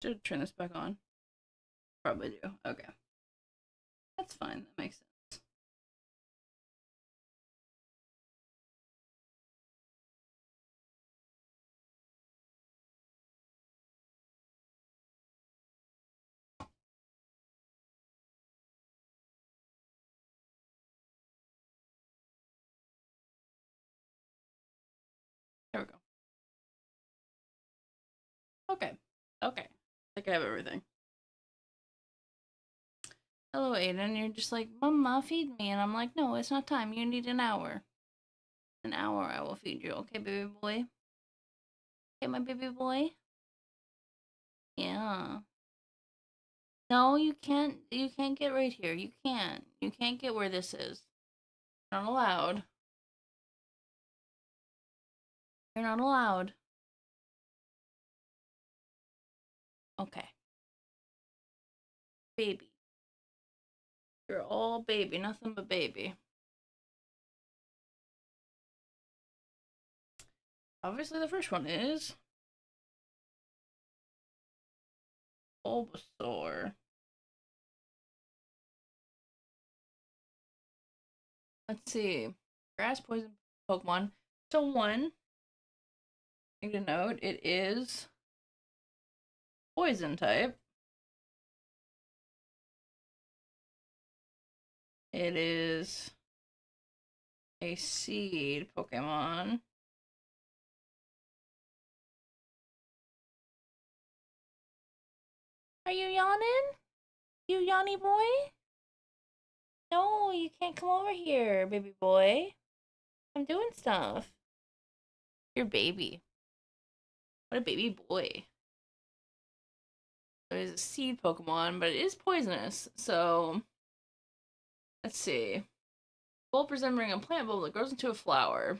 Should turn this back on. Probably do. Okay. That's fine. That makes sense. There we go. Okay. Okay. I think I have everything. Hello, Aiden. You're just like, Mama, feed me. And I'm like, no, it's not time. You need an hour. An hour, I will feed you. Okay, baby boy? Okay, my baby boy? Yeah. No, you can't. You can't get right here. You can't. You can't get where this is. You're not allowed. You're not allowed. Okay. Baby. You're all baby. Nothing but baby. Obviously, the first one is Bulbasaur. Let's see. Grass poison Pokemon. So one thing to note, it is poison type. It is a seed Pokemon. Are you yawning? You yawny boy? No, you can't come over here, baby boy. I'm doing stuff. You're baby. What a baby boy. It is a seed Pokemon, but it is poisonous. So, let's see. Bulb resembling a plant bulb that grows into a flower.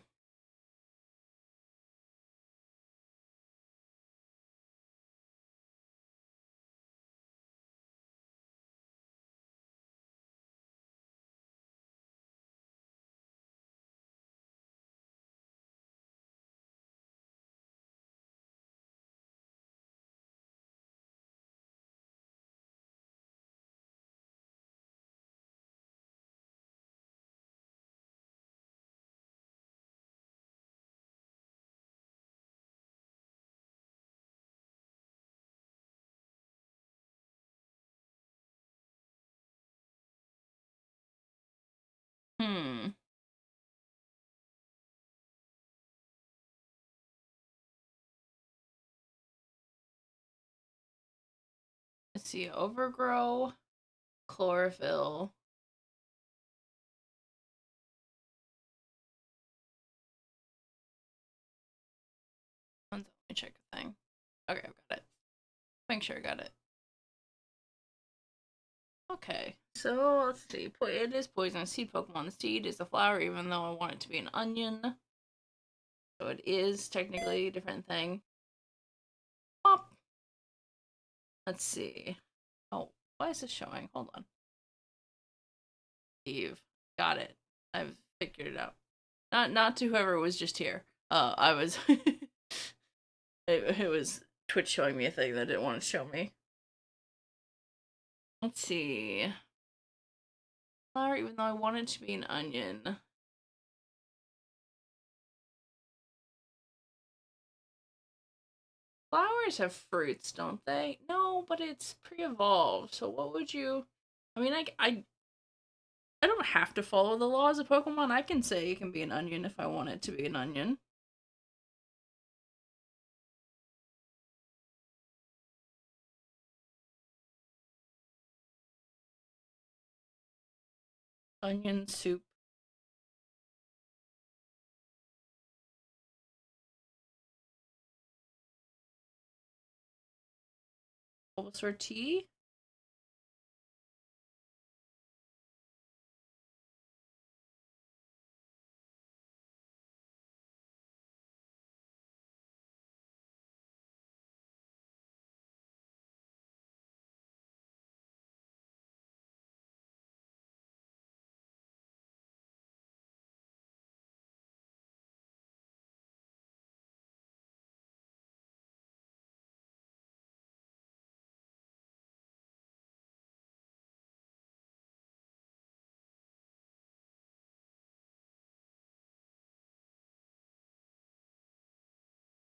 Hmm. Let's see. Overgrow, chlorophyll. Let me check the thing. Okay, I've got it. Make sure I got it. Okay, so let's see. It is poison seed Pokemon. The seed is the flower, even though I want it to be an onion. So it is technically a different thing. Pop. Let's see. Oh, why is this showing? Hold on. Eve. Got it. I've figured it out. Not to whoever was just here. I was it was Twitch showing me a thing that it didn't want to show me. Let's see. Flower, even though I want it to be an onion. Flowers have fruits, don't they? No, but it's pre-evolved. So what would you? I mean, I don't have to follow the laws of Pokemon. I can say it can be an onion if I want it to be an onion. Onion soup. Bulbasaur tea.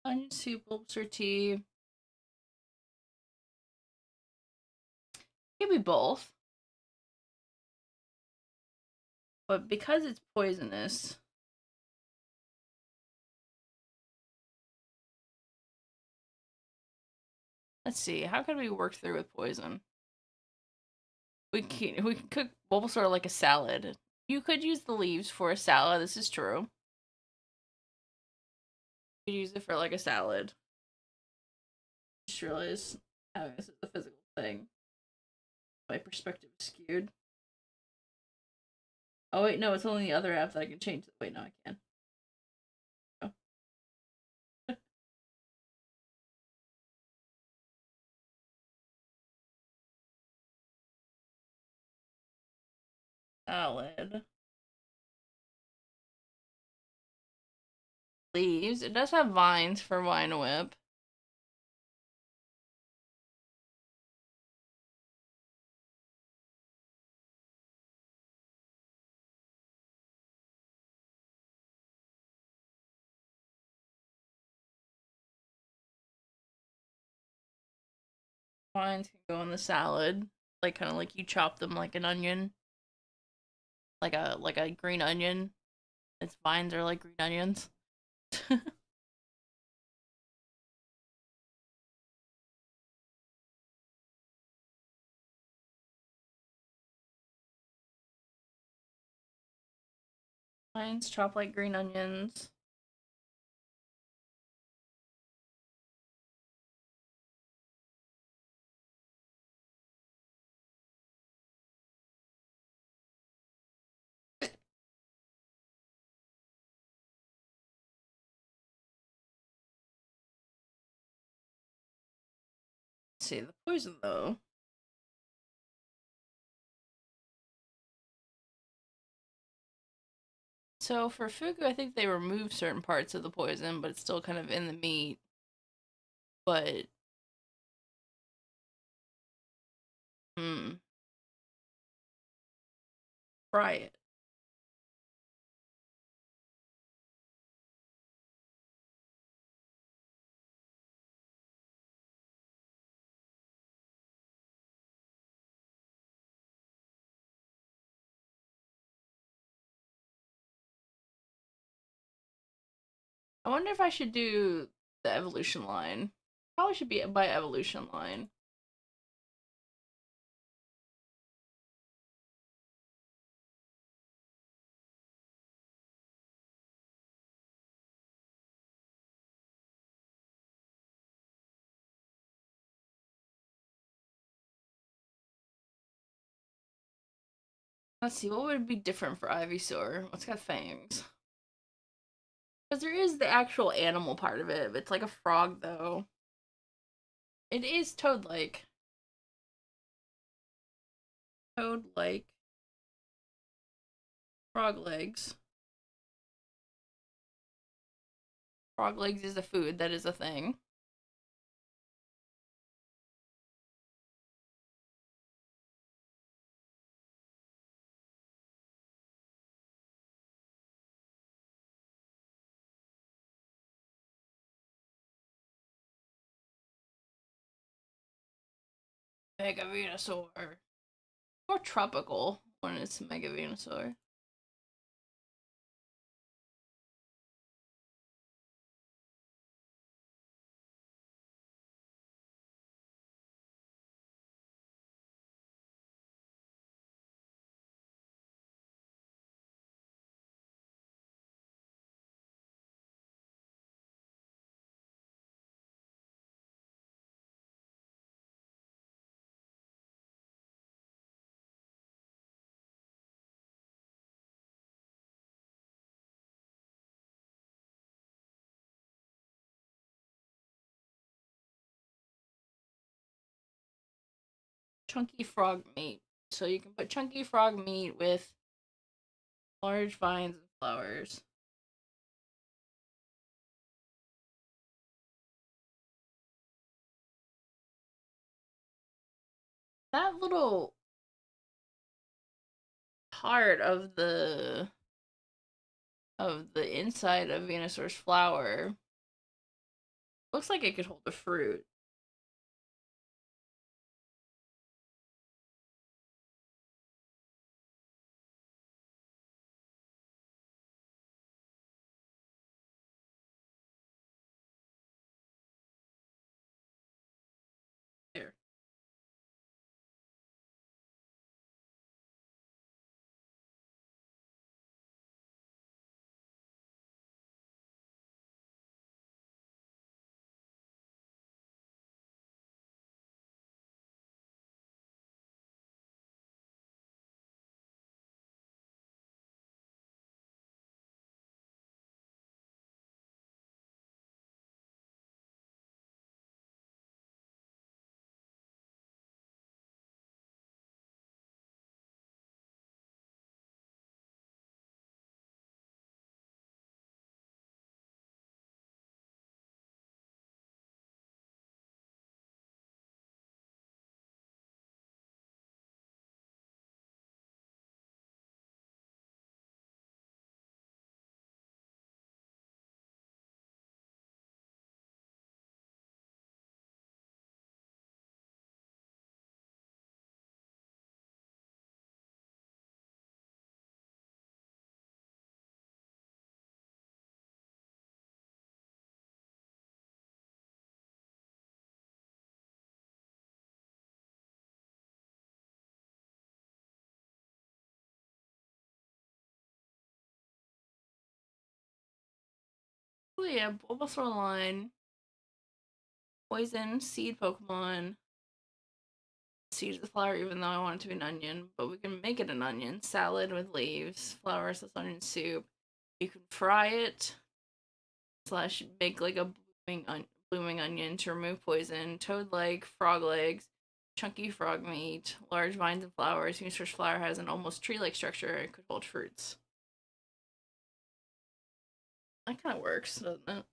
Onion soup, bulbs, or tea. Maybe both. But because it's poisonous, let's see. How can we work through with poison? We can cook Bulbasaur like a salad. You could use the leaves for a salad. This is true. You could use it for like a salad. Just realize having this is a physical thing. My perspective is skewed. Oh wait, no, it's only the other app that I can change. Wait, no, I can. Oh. Salad. Leaves. It does have vines for Vine Whip. Vines can go in the salad. Like kind of like you chop them like an onion. Like a green onion. Its vines are like green onions. Vines chop like green onions. Let's see the poison though. So for Fugu, I think they remove certain parts of the poison, but it's still kind of in the meat. But hmm, fry it. I wonder if I should do the evolution line. Probably should be by evolution line. Let's see, what would be different for Ivysaur? What's got fangs? Because there is the actual animal part of it. It's like a frog, though. It is toad-like. Toad-like. Frog legs. Frog legs is a food. That is a thing. Mega Venusaur. More tropical when it's Mega Venusaur. Chunky frog meat. So you can put chunky frog meat with large vines and flowers. That little part of the inside of Venusaur's flower Looks like it could hold a fruit. There. Oh yeah, Bulbasaur line, poison, seed Pokemon, seed of the flower, even though I want it to be an onion, but we can make it an onion. Salad with leaves, flowers, that's onion soup. You can fry it, slash make like a blooming onion to remove poison. Toad leg, frog legs, chunky frog meat, large vines and flowers. Moosefish flower has an almost tree-like structure. It could hold fruits. That kind of works, doesn't it?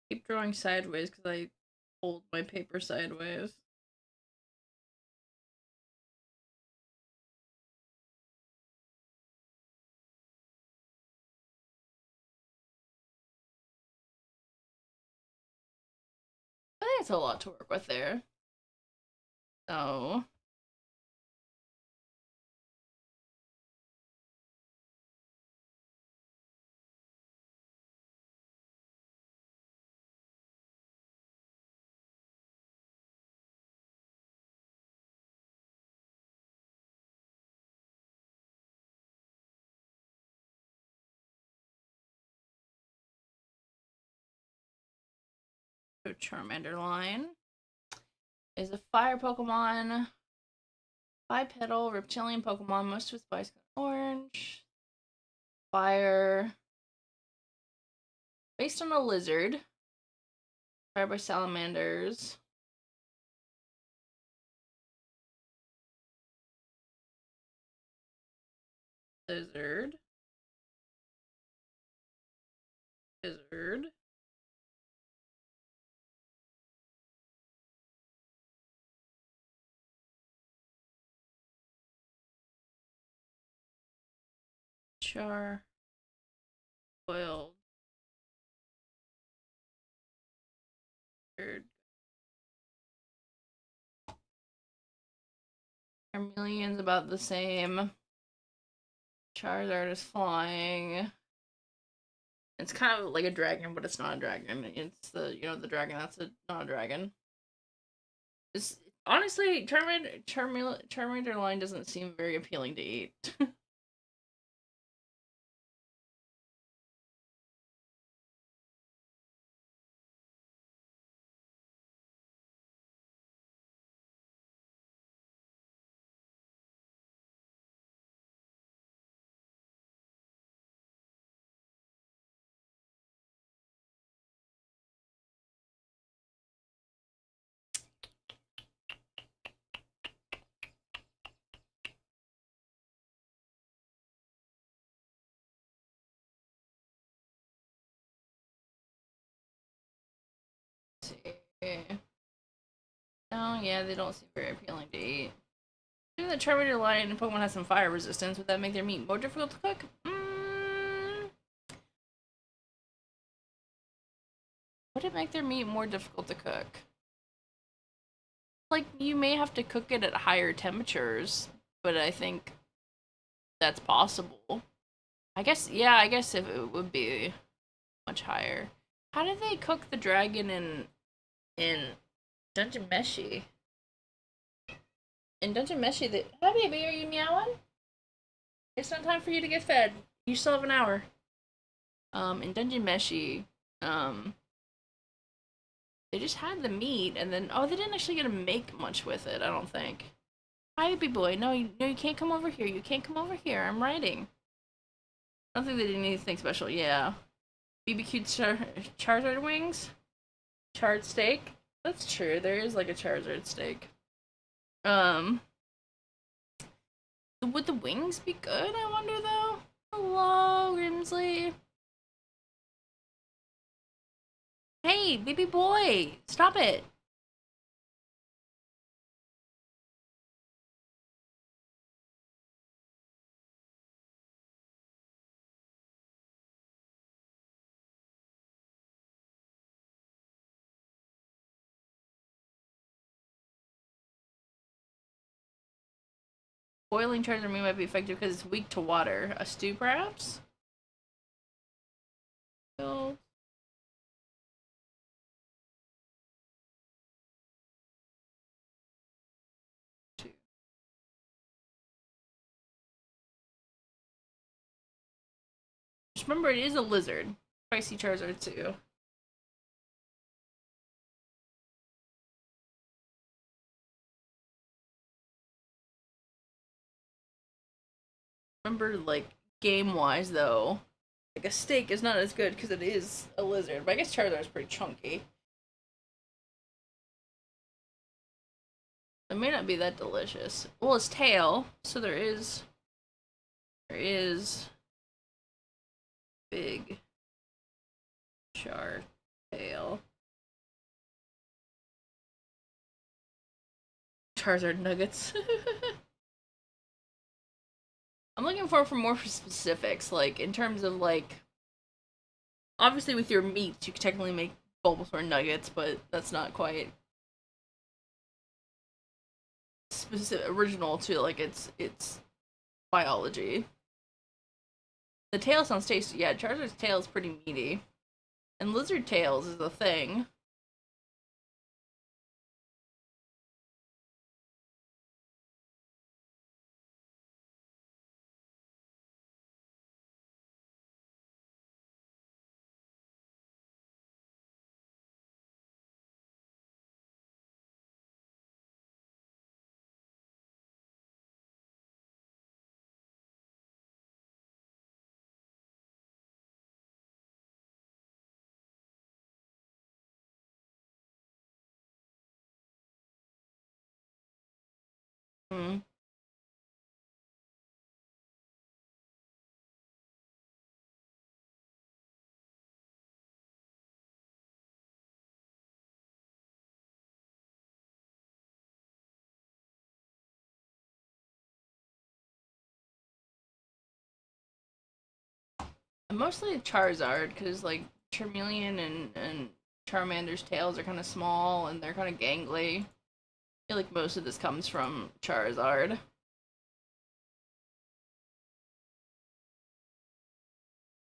Keep drawing sideways because I hold my paper sideways. I think it's a lot to work with there. So Charmander line is a fire Pokemon, bipedal reptilian Pokemon, most with spice orange. Fire, based on a lizard. Fire by salamanders. Lizard. Lizard. Char. Boiled. Charmeleon's about the same. Charizard is flying. It's kind of like a dragon, but it's not a dragon. It's the dragon that's not a dragon. It's honestly Charmander line doesn't seem very appealing to eat. see. Oh, yeah, they don't seem very appealing to eat. Given the Charmander line and Pokemon has some fire resistance, would that make their meat more difficult to cook? Would it make their meat more difficult to cook? Like, you may have to cook it at higher temperatures, but I think that's possible. I guess, yeah, I guess if it would be much higher. How did they cook the dragon in Dungeon Meshi? In Dungeon Meshi, hi baby, are you meowing? It's not time for you to get fed. You still have an hour. In Dungeon Meshi, um, they just had the meat, and then they didn't actually get to make much with it. I don't think. Hi, baby boy. No, you can't come over here. You can't come over here. I'm writing. I don't think they did anything special. Yeah, BBQ Charizard wings, charred steak. That's true. There is like a Charizard steak. Um, would the wings be good? I wonder though. Hello, Grimsley. Hey, baby boy, stop it. Boiling Charizard meat might be effective because it's weak to water. A stew, perhaps? Oh. Just remember, it is a lizard. Spicy Charizard too. Remember, like, game-wise, though, like, a steak is not as good because it is a lizard. But I guess Charizard is pretty chunky. It may not be that delicious. Well, it's tail, so there is big shark tail. Charizard nuggets. I'm looking for more specifics, like in terms of like obviously with your meats you could technically make Bulbasaur nuggets, but that's not quite specific original to like its biology. The tail sounds tasty. Yeah, Charizard's tail is pretty meaty. And lizard tails is the thing. Mm. And mostly Charizard, because like Charmeleon and Charmander's tails are kind of small and they're kind of gangly. I feel like most of this comes from Charizard. If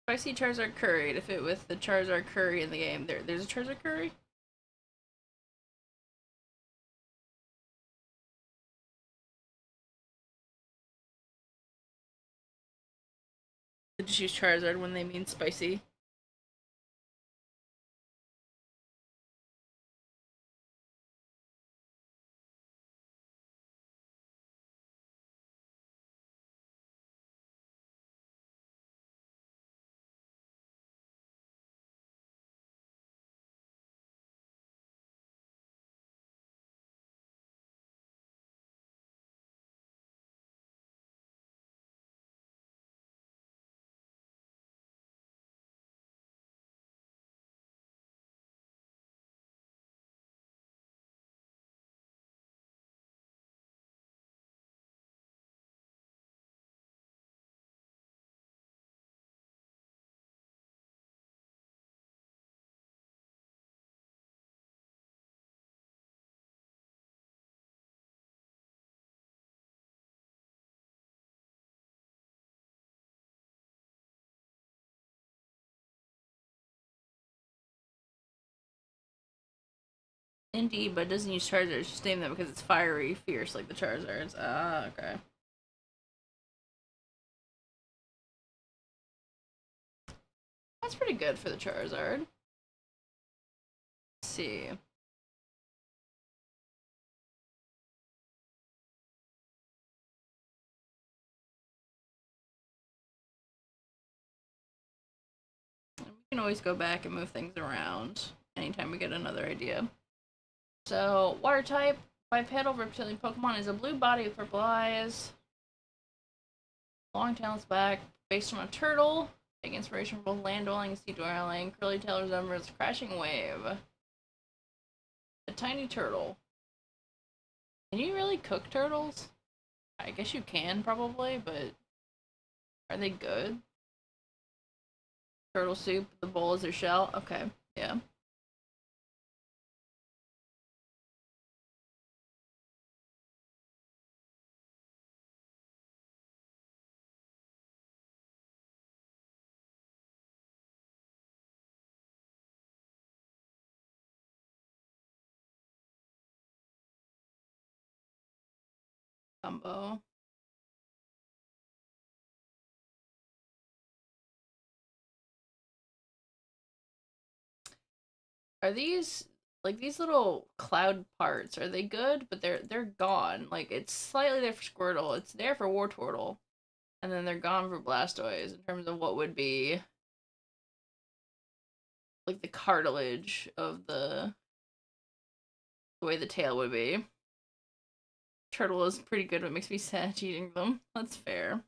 I see Charizard curry, to fit with the Charizard curry in the game, there's a Charizard curry? Did you choose Charizard when they mean spicy? Indeed, but it doesn't use Charizard. It's just named that because it's fiery, fierce like the Charizards. Ah, okay. That's pretty good for the Charizard. Let's see. We can always go back and move things around anytime we get another idea. So, water type, bipedal reptilian Pokemon is a blue body with purple eyes, long tails back, based on a turtle, take inspiration from both land dwelling and sea dwelling, curly tail resembles a crashing wave. A tiny turtle. Can you really cook turtles? I guess you can probably, but are they good? Turtle soup, the bowl is their shell? Okay, yeah. Combo. Are these like these little cloud parts? Are they good? But they're gone. Like it's slightly there for Squirtle. It's there for Wartortle, and then they're gone for Blastoise in terms of what would be like the cartilage of the way the tail would be. Turtle is pretty good. What makes me sad eating them. That's fair.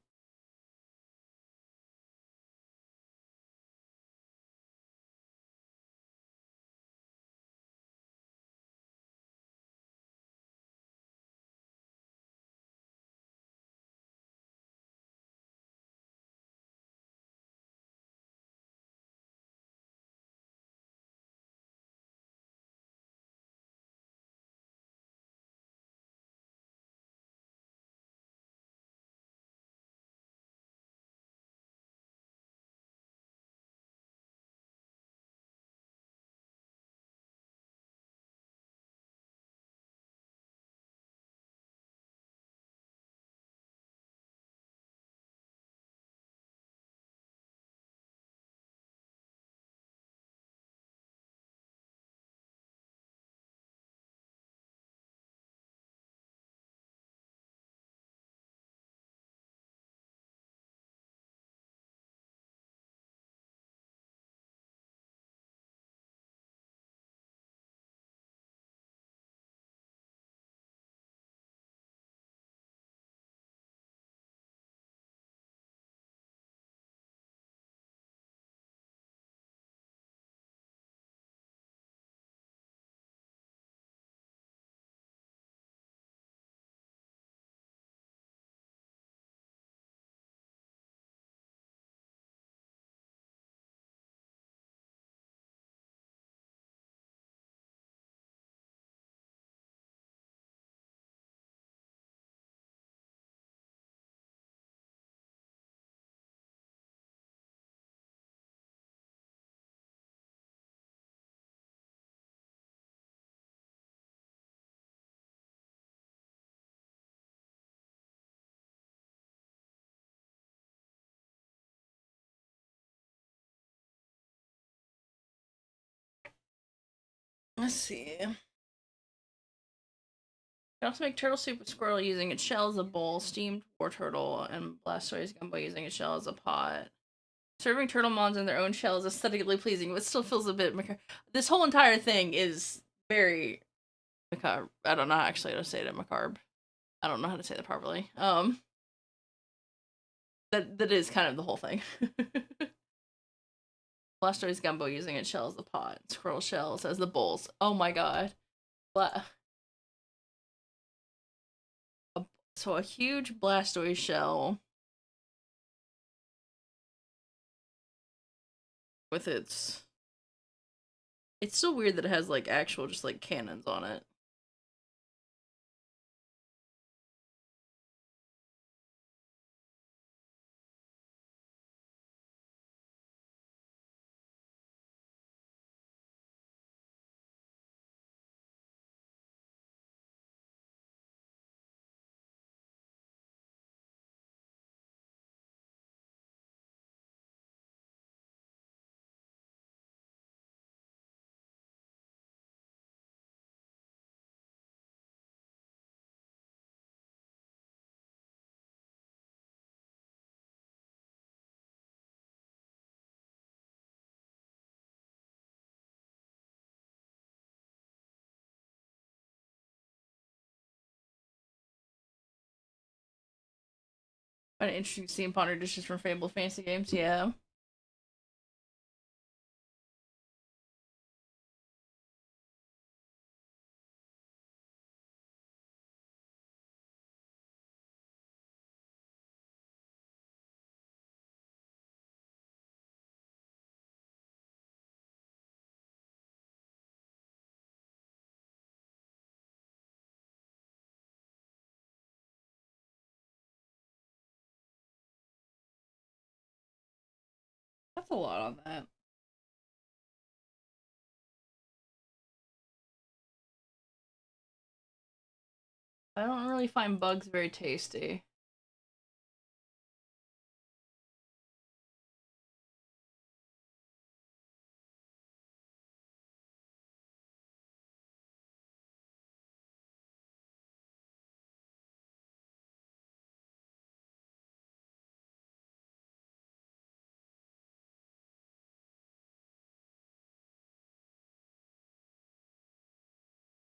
Let's see. You can also make turtle soup with Squirtle using its shell as a bowl, steamed Wartortle, and Blastoise gumbo using its shell as a pot. Serving turtle mons in their own shell is aesthetically pleasing, but still feels a bit macabre. This whole entire thing is very macabre. I don't know actually how to say it macabre. I don't know how to say that properly. That is kind of the whole thing. Blastoise gumbo using its shell as the pot, squirrel shells as the bowls. Oh my god. Bla- so a huge Blastoise shell with its. It's so weird that it has like actual just like cannons on it. An interesting steam ponder dishes from Fable Fantasy Games, yeah. That's a lot on that. I don't really find bugs very tasty.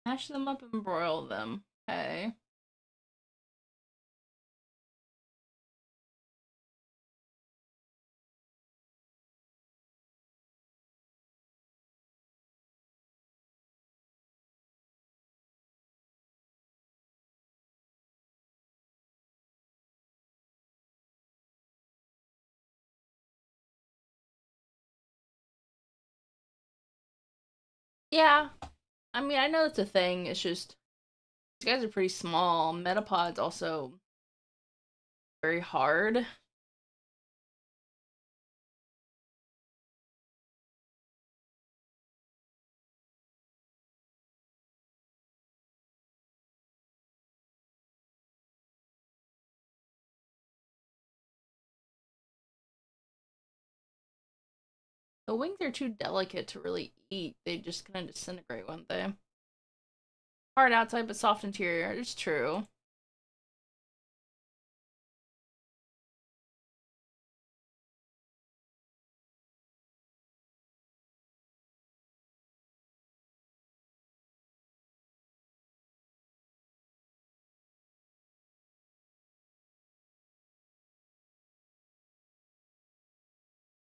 Mash them up and broil them. Okay. Yeah. I mean, I know it's a thing. It's just these guys are pretty small. Metapod's also very hard. The wings are too delicate to really eat. They just kind of disintegrate, won't they? Hard outside but soft interior. It's true.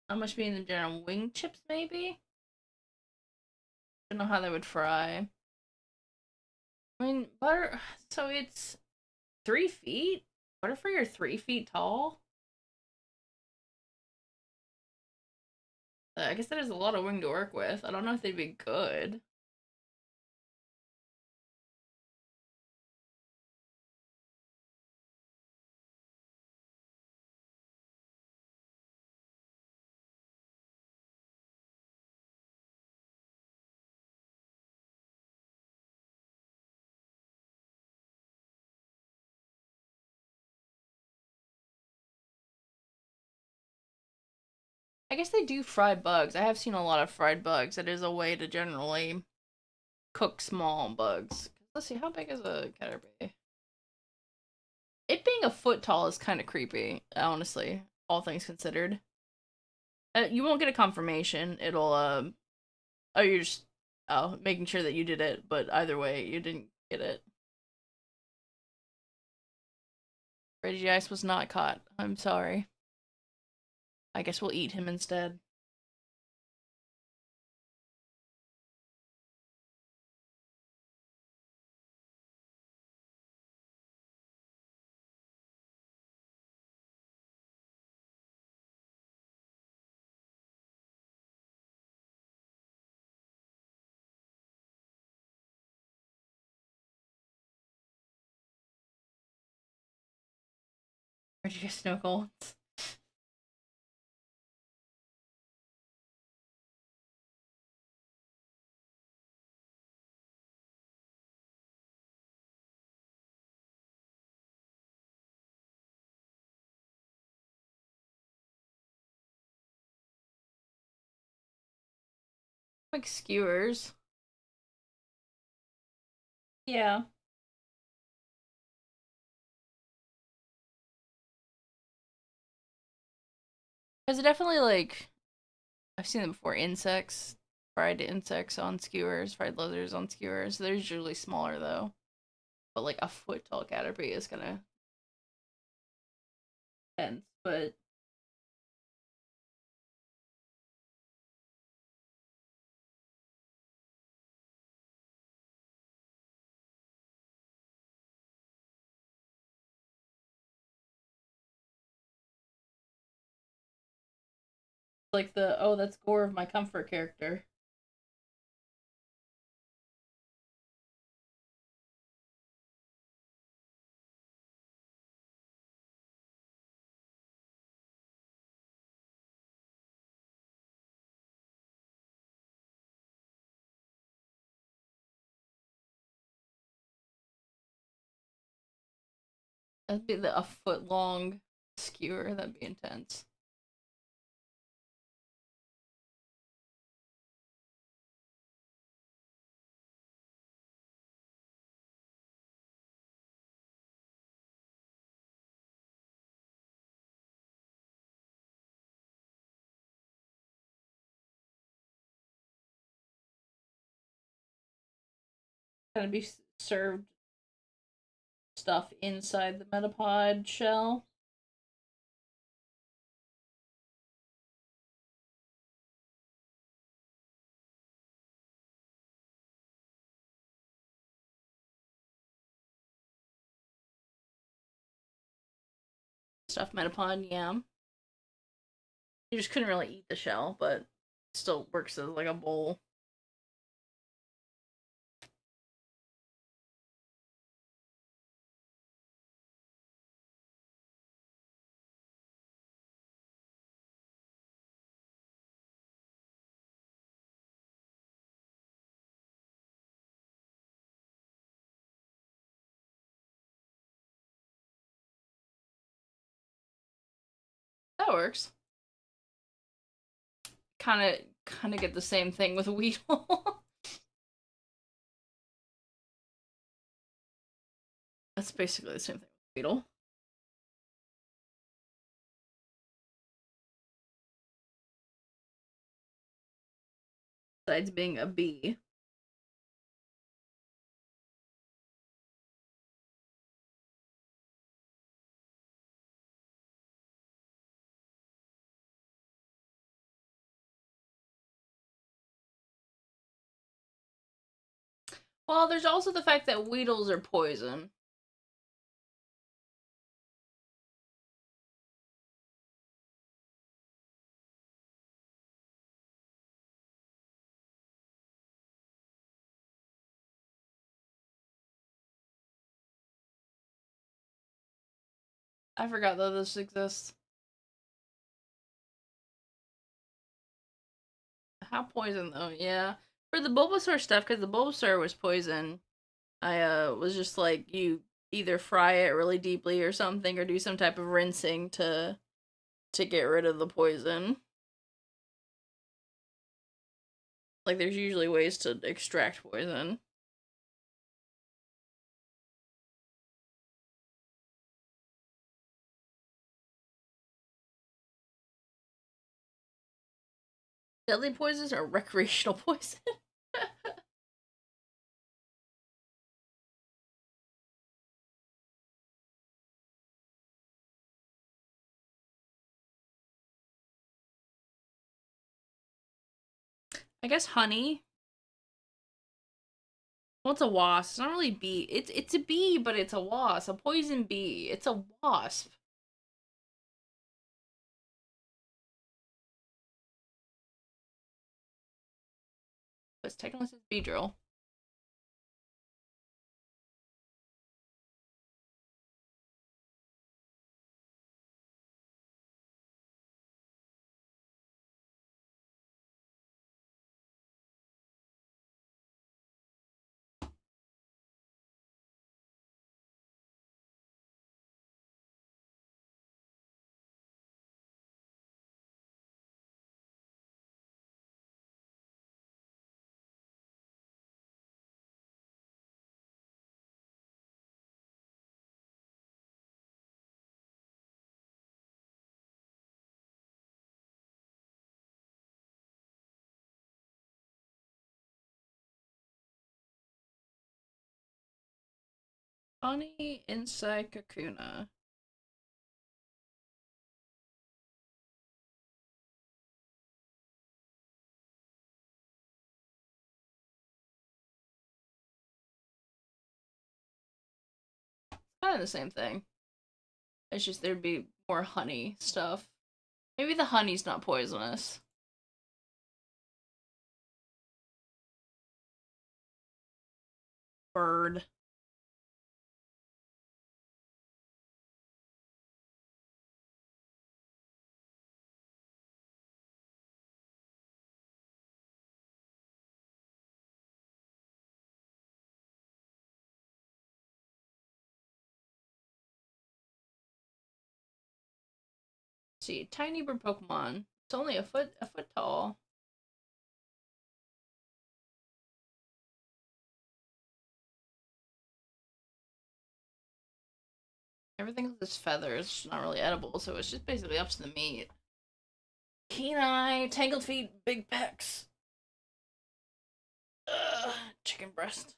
How much being in general? Wing chips, maybe? Don't know how they would fry. I mean, butter. So it's 3 feet? Butterfree are 3 feet tall? I guess that is a lot of wing to work with. I don't know if they'd be good. I guess they do fry bugs. I have seen a lot of fried bugs. It is a way to generally cook small bugs. Let's see, how big is a caterpillar? It being a foot tall is kind of creepy, honestly, all things considered. You won't get a confirmation. It'll, oh, you're just, oh, making sure that you did it, but either way, you didn't get it. Reggie Ice was not caught. I'm sorry. I guess we'll eat him instead. Reggie Snorkel. Like skewers. Yeah. Because it definitely, like, I've seen them before. Insects. Fried insects on skewers. Fried lizards on skewers. They're usually smaller, though. But, like, a foot tall caterpie is gonna intense, but like the oh that's gore of my comfort character. That'd be a foot long skewer. That'd be intense. Gotta be served stuff inside the metapod shell. Stuff metapod, yeah. You just couldn't really eat the shell, but it still works as like a bowl. That works. Kind of get the same thing with Weedle. That's basically the same thing with Weedle. Besides being a bee. Well, there's also the fact that Weedles are poison. I forgot that this exists. How poison though? Yeah. For the Bulbasaur stuff, because the Bulbasaur was poison, I was just like you either fry it really deeply or something, or do some type of rinsing to get rid of the poison. Like there's usually ways to extract poison. Deadly poisons are recreational poison. I guess honey. Well, it's a wasp. It's not really bee. It's a bee, but it's a wasp. A poison bee. It's a wasp. But it's technically says bee drill. Honey inside Kakuna. kind of the same thing. It's just there'd be more honey stuff. Maybe the honey's not poisonous. Bird. See, tiny bird Pokemon. It's only a foot tall. Everything with its feathers is not really edible, so it's just basically up to the meat. Keen eye, tangled feet, big pecs. Ugh, chicken breast.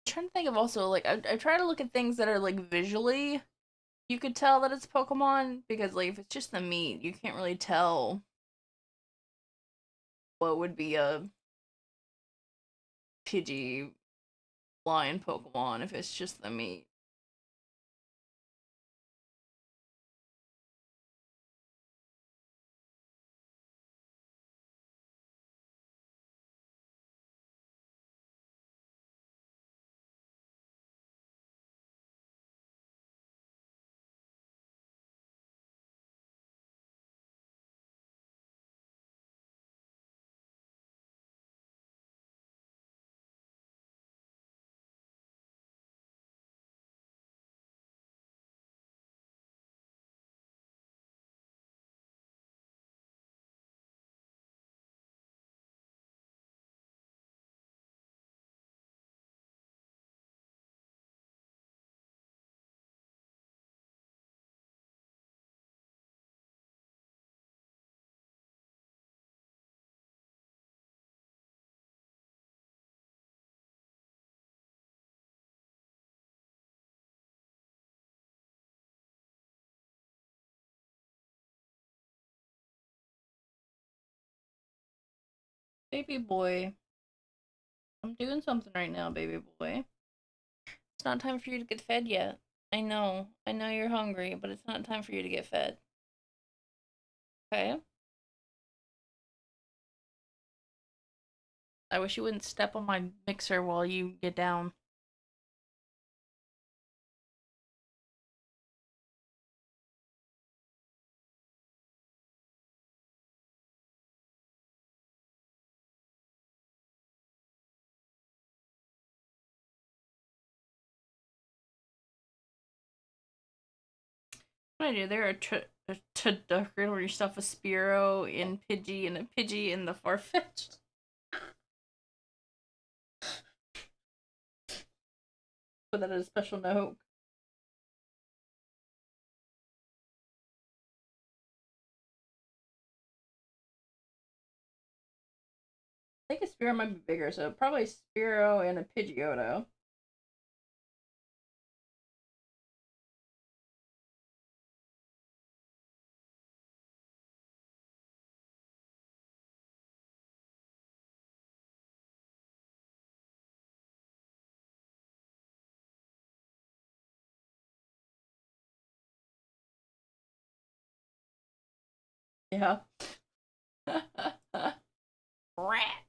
I'm trying to think of also like I try to look at things that are like visually you could tell that it's Pokemon because like if it's just the meat, you can't really tell what would be a Pidgey lion Pokemon if it's just the meat. Baby boy, I'm doing something right now, baby boy. It's not time for you to get fed yet. I know you're hungry, but it's not time for you to get fed. Okay? I wish you wouldn't step on my mixer while you get down. What I do? There are Turducken where you stuff a Spearow in Pidgey and a Pidgey in the Farfetch'd. Put that as a special note. I think a Spearow might be bigger, so probably Spearow and a Pidgeotto. Yeah. Rat.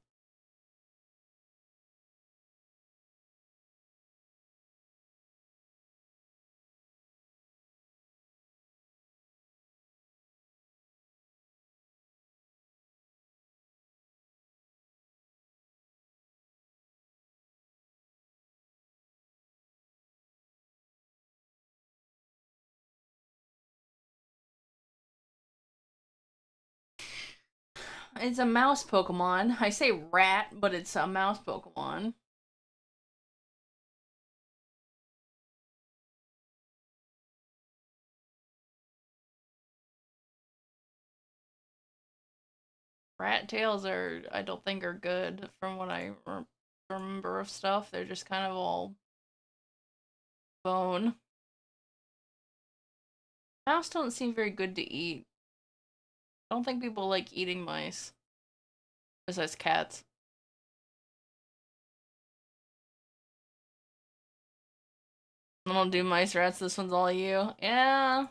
It's a mouse Pokemon. I say rat, but it's a mouse Pokemon. rat tails are, I don't think, are good from what I remember of stuff. They're just kind of all bone. Mouse don't seem very good to eat. I don't think people like eating mice. Besides cats. I don't do mice rats, this one's all you. Yeah.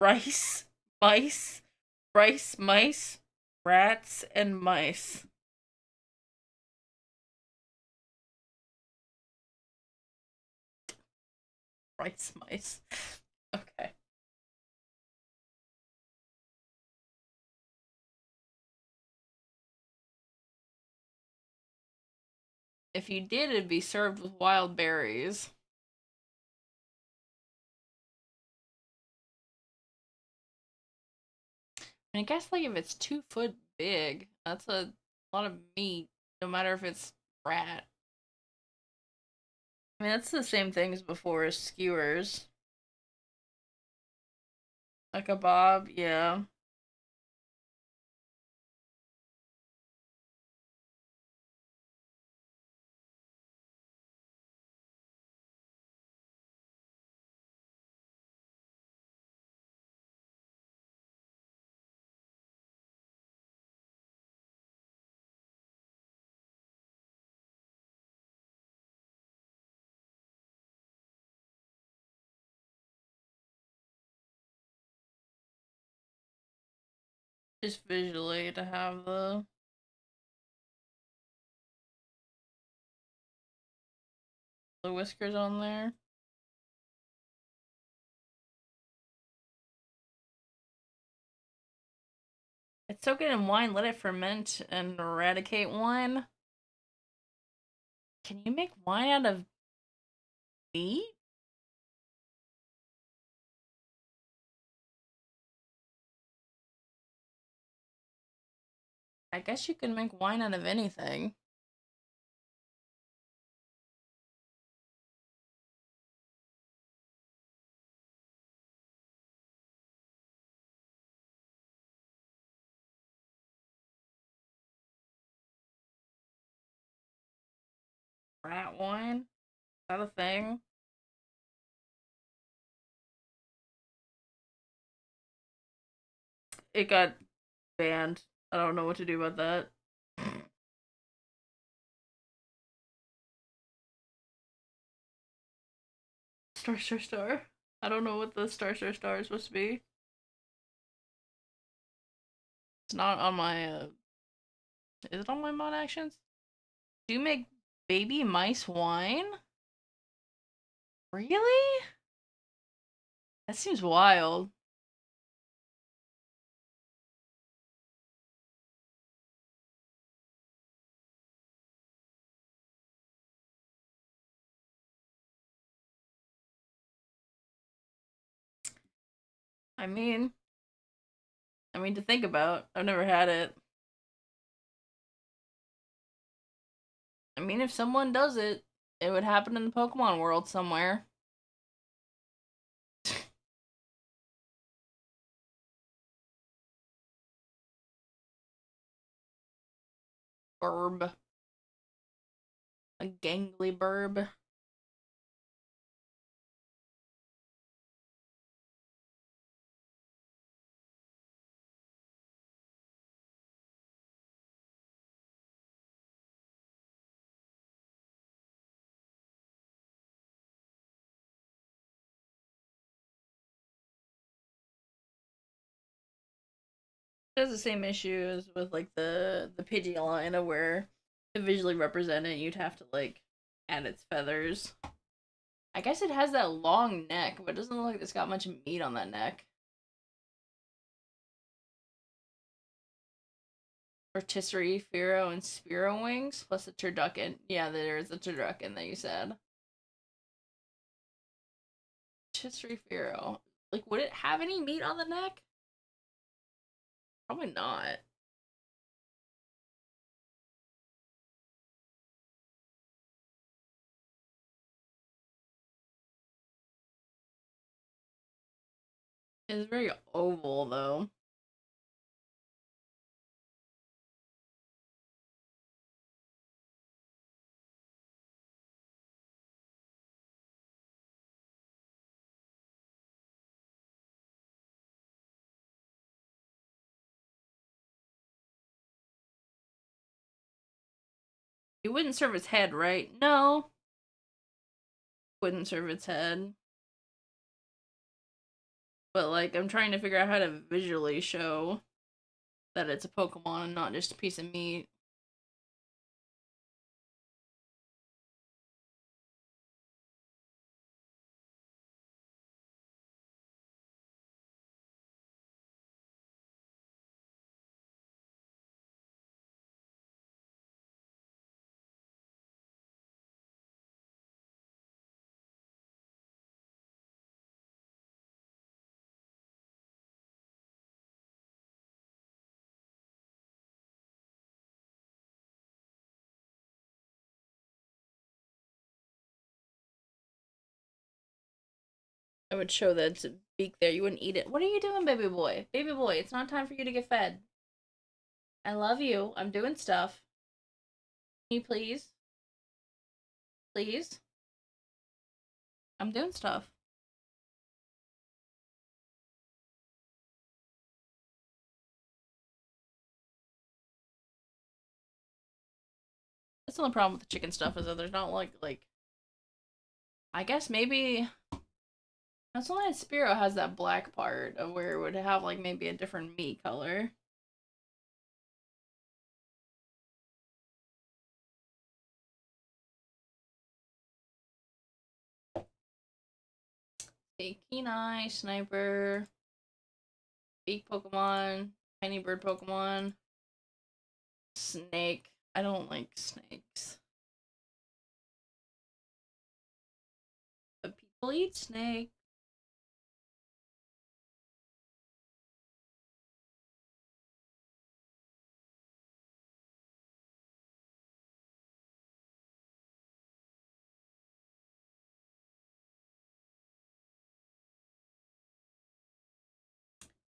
Rice, mice, rice, mice, rats, and mice. Rice, mice. Okay. If you did, it'd be served with wild berries. And I guess, like, if it's 2 foot big, that's a lot of meat, no matter if it's rat. I mean, that's the same thing as before as skewers. A kebab, yeah. Just visually to have the whiskers on there. It's soak it in wine, let it ferment, and eradicate wine. Can you make wine out of meat? I guess you can make wine out of anything. Rat wine? Is that a thing? It got banned. I don't know what to do about that. Star, star, star. I don't know what the star, star, star is supposed to be. It's not on my. Is it on my mod actions? Do you make baby mice wine? Really? That seems wild. I mean, to think about. I've never had it. I mean, if someone does it, it would happen in the Pokemon world somewhere. Burb. A gangly burb. It has the same issue as with like the Pidgeotto, where to visually represent it, you'd have to like add its feathers. I guess it has that long neck, but it doesn't look like it's got much meat on that neck. Rotisserie, Firo, and Spiro wings, plus a turducken. Yeah, there is a turducken that you said. Rotisserie Firo. Like, would it have any meat on the neck? Probably not. It's very oval, though. You wouldn't serve its head, right? No. Wouldn't serve its head. But, like, I'm trying to figure out how to visually show that it's a Pokemon and not just a piece of meat. I would show that it's a beak there. You wouldn't eat it. What are you doing, baby boy? Baby boy, it's not time for you to get fed. I love you. I'm doing stuff. Can you please? Please? I'm doing stuff. That's the only problem with the chicken stuff is that there's not like I guess maybe that's only that Spiro has that black part of where it would have like maybe a different meat color. A Kenai, Sniper, Beak Pokemon, Tiny Bird Pokemon, Snake. I don't like snakes. But people eat snake.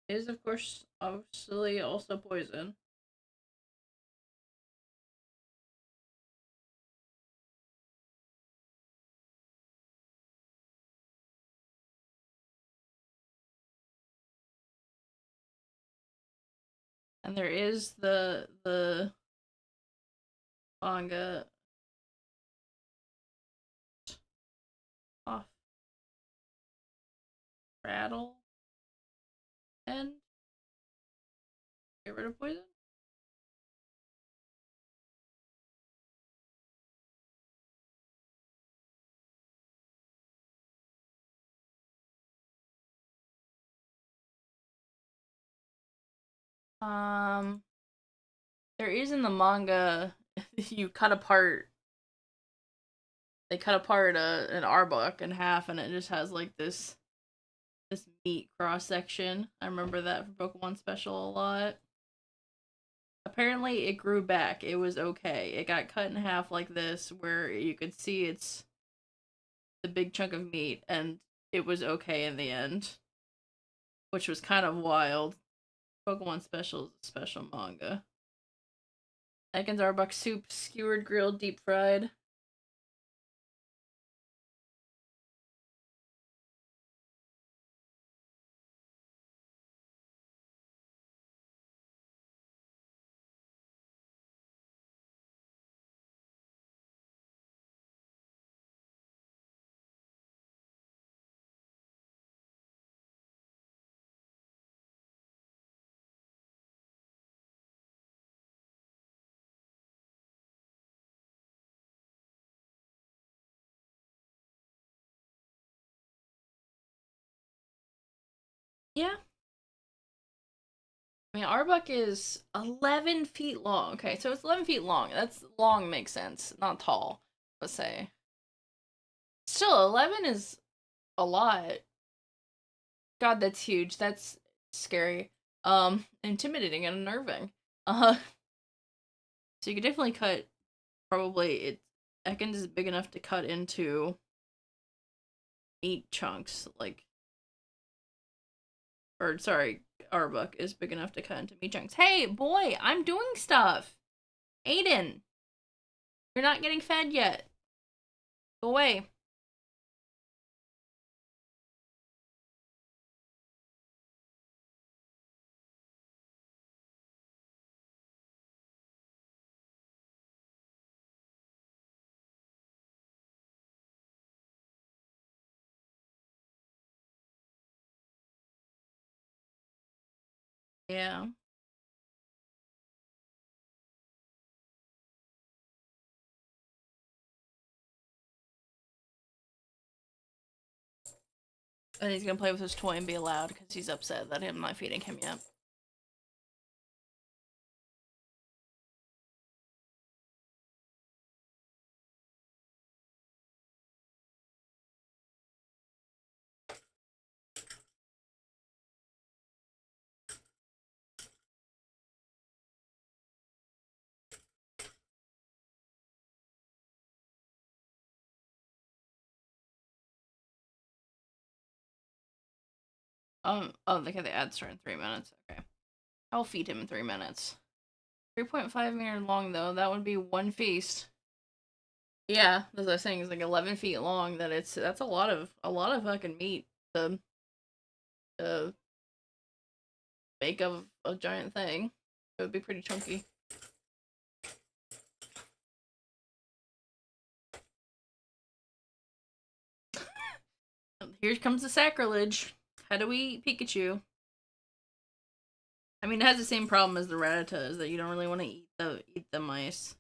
Is of course obviously also poison. And there is the manga off rattle and get rid of poison. Um, there is in the manga you cut apart they cut apart an Arbok in half and it just has like this meat cross section. I remember that from Pokemon Special a lot. Apparently it grew back. It was okay. It got cut in half like this where you could see it's the big chunk of meat and it was okay in the end, which was kind of wild. Pokemon Special is a special manga. Ekans Arbok soup, skewered, grilled, deep fried. Yeah, I mean, Arbuck is 11 feet long. Okay, so it's 11 feet long. That's long makes sense, not tall, let's say. Still, 11 is a lot. God, that's huge. That's scary. Intimidating and unnerving. Uh, so you could definitely cut, probably, Ekans is big enough to cut into meat chunks, like, or sorry, Arbuck is big enough to cut into meat chunks. Hey, boy, I'm doing stuff! Aiden! You're not getting fed yet. Go away. Yeah. And he's gonna play with his toy and be loud because he's upset that I'm not feeding him yet. Oh, okay, the ad start in 3 minutes. Okay. I'll feed him in 3 minutes. 3.5 meters long, though. That would be one feast. Yeah, as I was saying, it's like 11 feet long. That's a lot of fucking meat to make of a giant thing. It would be pretty chunky. Here comes the sacrilege. How do we eat Pikachu? I mean, it has the same problem as the Rattata, is that you don't really want to eat the mice.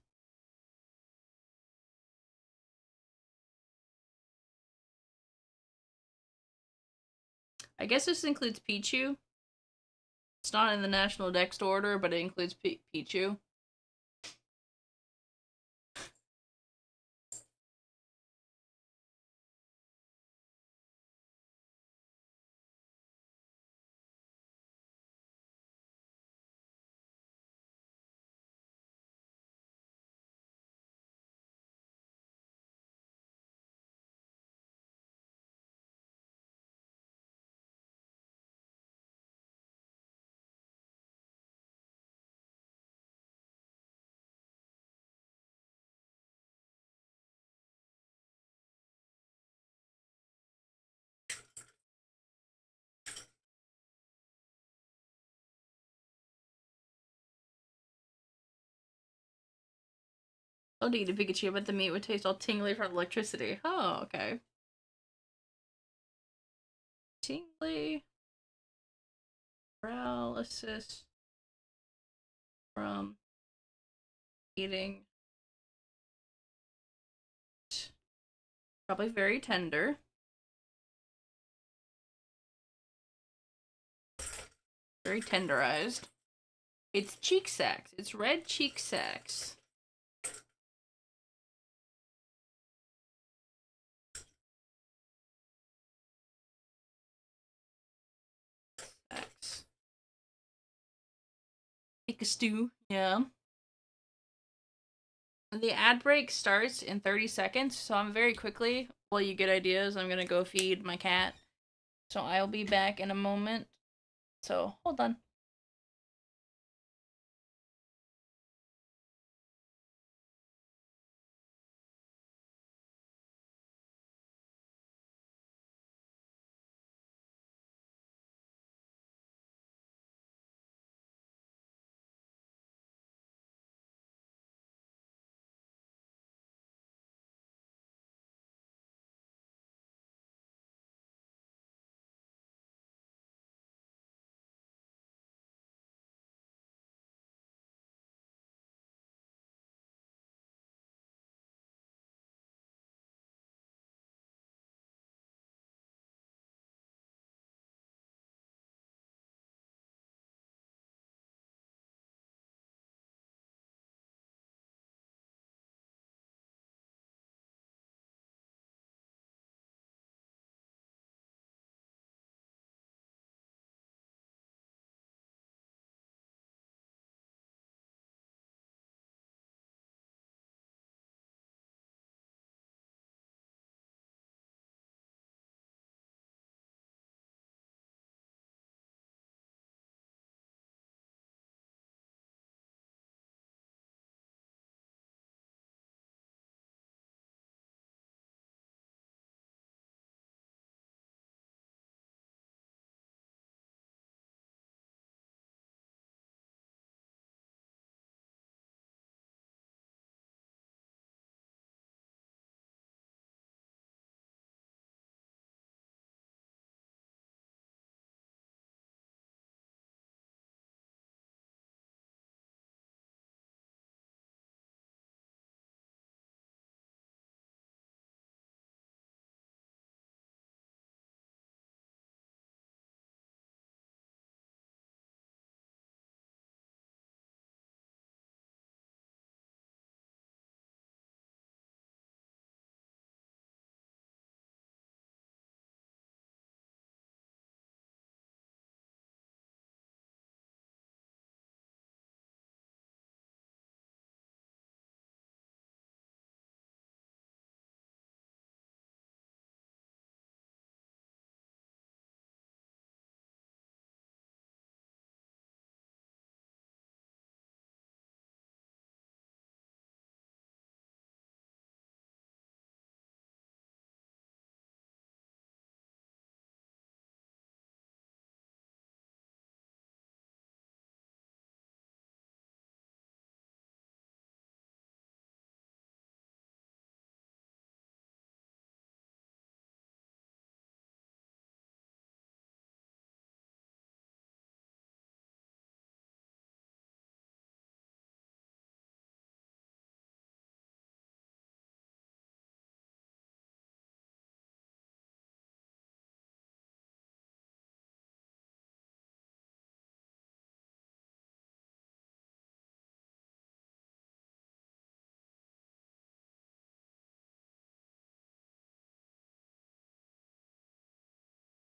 I guess this includes Pichu. It's not in the National Dex order, but it includes Pichu. I'll eat a Pikachu, but the meat would taste all tingly from electricity. Oh, okay. Tingly paralysis from eating. Probably very tender. Very tenderized. It's cheek sacs. It's red cheek sacs. Sacs. Pikachu. Yeah. The ad break starts in 30 seconds, so I'm very quickly, while you get ideas, I'm gonna go feed my cat. So I'll be back in a moment. So hold on.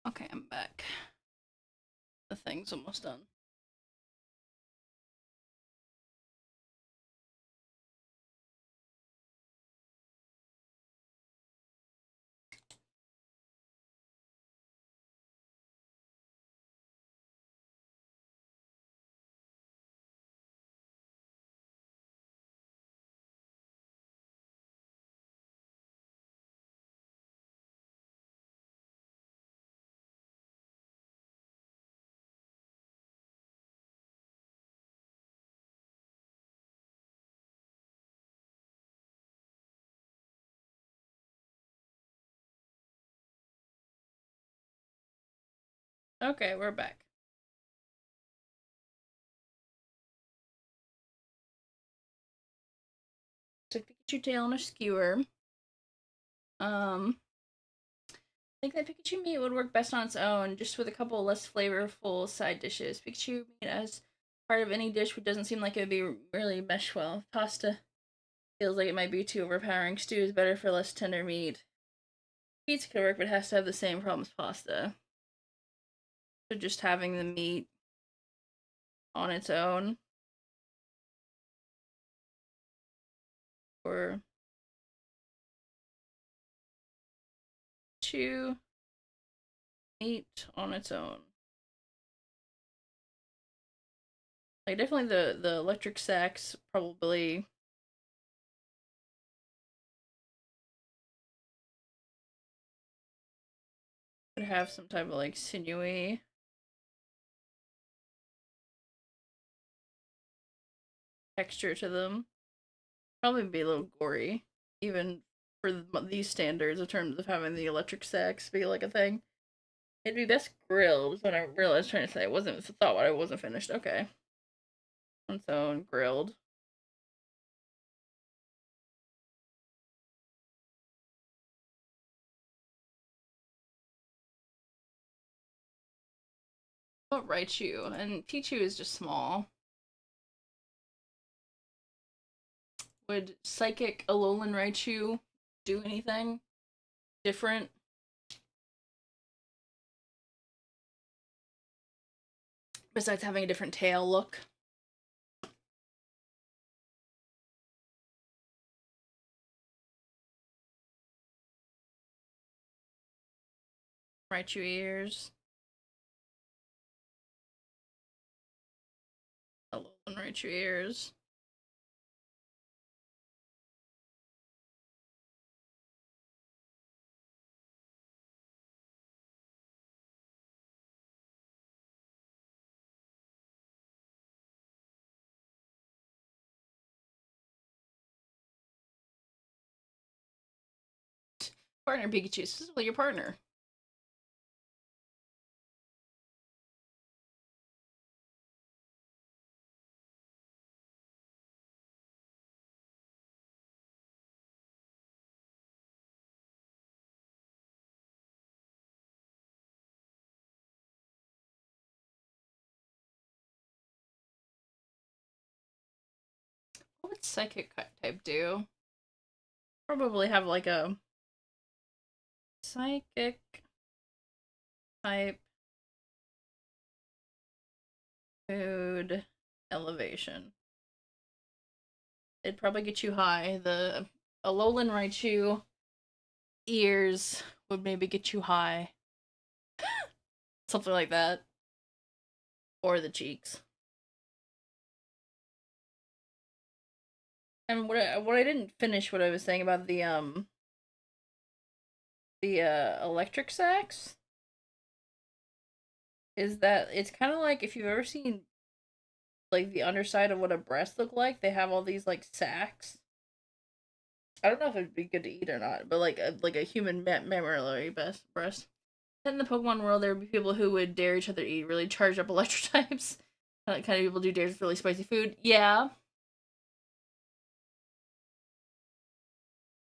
Okay, I'm back. The thing's almost done. Okay, we're back. So Pikachu tail and a skewer. I think that Pikachu meat would work best on its own, just with a couple less flavorful side dishes. Pikachu meat as part of any dish doesn't seem like it would be really mesh well. Pasta feels like it might be too overpowering. Stew is better for less tender meat. Pizza could work, but it has to have the same problem as pasta. So just having the meat on its own, or chew meat on its own. Like definitely the electric sacks probably would have some type of like sinewy texture to them. Probably be a little gory, even for these standards in terms of having the electric sacks be like a thing. It'd be best grilled. Is what I realized trying to say. I wasn't thought what I wasn't finished. Okay, on its own grilled. What Raichu and Pichu is just small. Would Psychic Alolan Raichu do anything different? Besides having a different tail look? Raichu ears. Alolan Raichu ears. Partner Pikachu. This is your partner. What would Psychic type do? Probably have like a Psychic type food elevation. It'd probably get you high. The Alolan Raichu ears would maybe get you high. Something like that. Or the cheeks. And what I didn't finish what I was saying about the electric sacs is that it's kind of like if you've ever seen like the underside of what a breast look like, they have all these like sacs. I don't know if it'd be good to eat or not, but like a human mammary breast. In the Pokemon world, there would be people who would dare each other to eat really charged up electric types. Kind of people do dares with really spicy food. Yeah.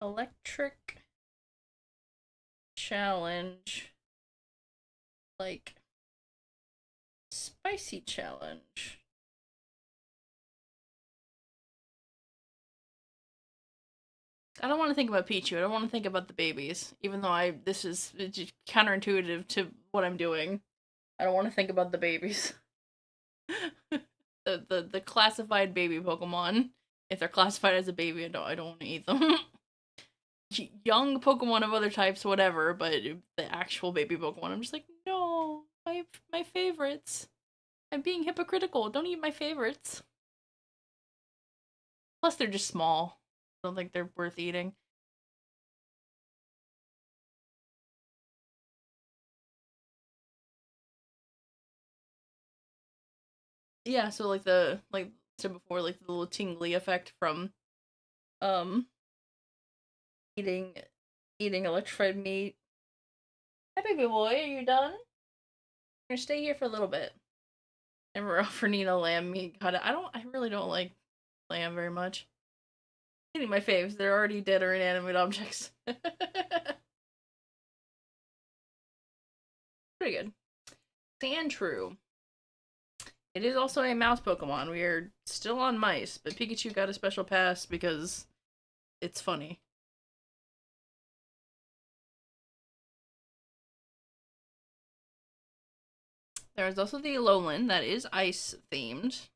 Electric challenge. Like spicy challenge. I don't want to think about Pichu. I don't want to think about the babies. Even though this is just counterintuitive to what I'm doing. I don't want to think about the babies. The classified baby Pokemon. If they're classified as a baby, I don't want to eat them. Young Pokemon of other types, whatever, but the actual baby Pokemon, I'm just like, no, my favorites. I'm being hypocritical. Don't eat my favorites. Plus, they're just small. I don't think they're worth eating. Yeah, so like I said before, like the little tingly effect from um eating eating electrified meat. Hi, baby boy, are you done? You're gonna stay here for a little bit. And we're for Nina lamb meat. God, I really don't like lamb very much. Eating my faves. They're already dead or inanimate objects. Pretty good. Sandshrew. It is also a mouse Pokemon. We are still on mice, but Pikachu got a special pass because it's funny. There is also the Alolan that is ice themed.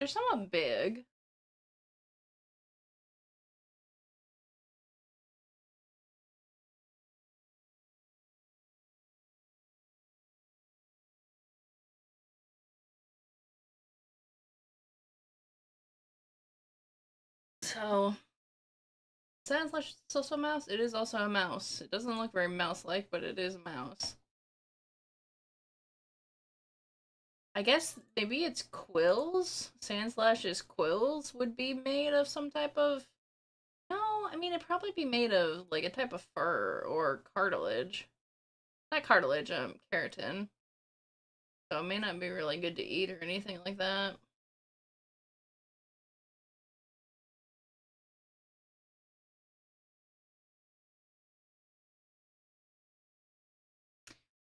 They're somewhat big. So, Sandslash is also a mouse. It is also a mouse. It doesn't look very mouse-like, but it is a mouse. I guess maybe it's quills. Sandslash's quills would be made of some type of. No, I mean it'd probably be made of like a type of fur or cartilage. Not cartilage, keratin. So it may not be really good to eat or anything like that.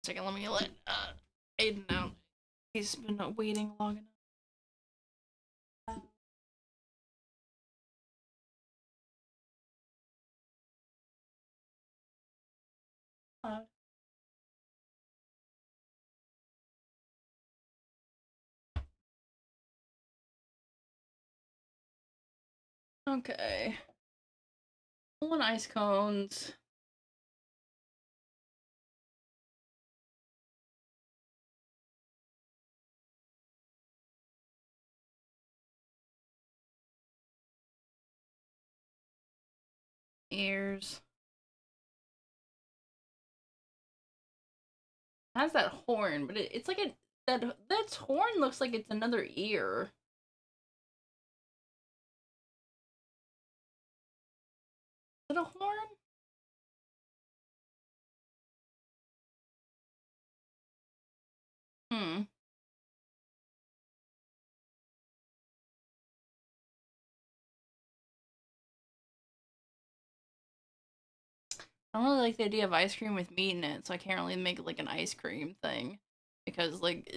Second, let me let Aiden out. He's been waiting long enough. Okay. One ice cones. Ears. It has that horn, but it's like that horn looks like it's another ear. Is it a horn? Hmm. I don't really like the idea of ice cream with meat in it, so I can't really make like an ice cream thing. Because like